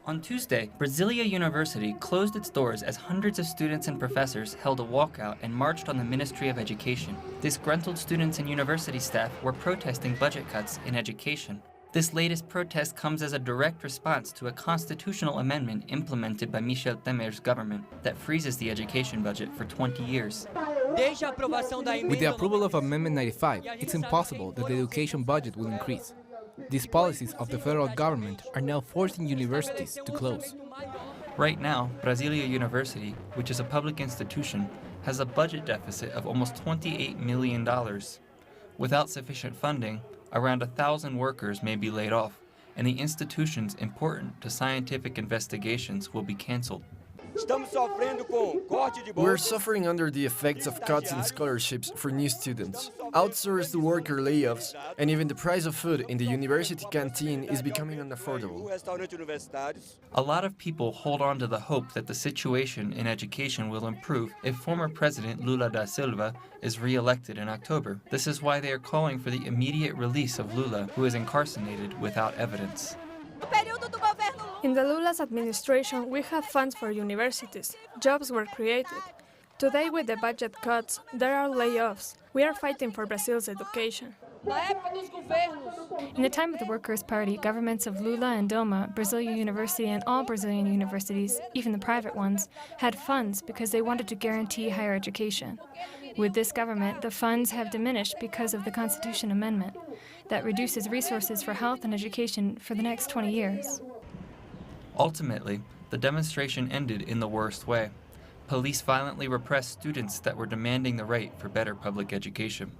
On Tuesday, Brasilia University closed its doors as hundreds of students and professors held a walkout and marched on the Ministry of Education. Disgruntled students and university staff were protesting budget cuts in education. This latest protest comes as a direct response to a constitutional amendment implemented by Michel Temer's government that freezes the education budget for 20 years. With the approval of Amendment 95, it's impossible that the education budget will increase. These policies of the federal government are now forcing universities to close. Right now, Brasilia University, which is a public institution, has a budget deficit of almost $28 million. Without sufficient funding, around 1,000 workers may be laid off, and the institutions important to scientific investigations will be canceled. We're suffering under the effects of cuts in scholarships for new students, outsourced worker layoffs, and even the price of food in the university canteen is becoming unaffordable. A lot of people hold on to the hope that the situation in education will improve if former President Lula da Silva is re-elected in October. This is why they are calling for the immediate release of Lula, who is incarcerated without evidence. In the Lula's administration, we had funds for universities. Jobs were created. Today, with the budget cuts, there are layoffs. We are fighting for Brazil's education. In the time of the Workers' Party, governments of Lula and Dilma, Brasilia University and all Brazilian universities, even the private ones, had funds because they wanted to guarantee higher education. With this government, the funds have diminished because of the Constitution Amendment that reduces resources for health and education for the next 20 years. Ultimately, the demonstration ended in the worst way. Police violently repressed students that were demanding the right for better public education.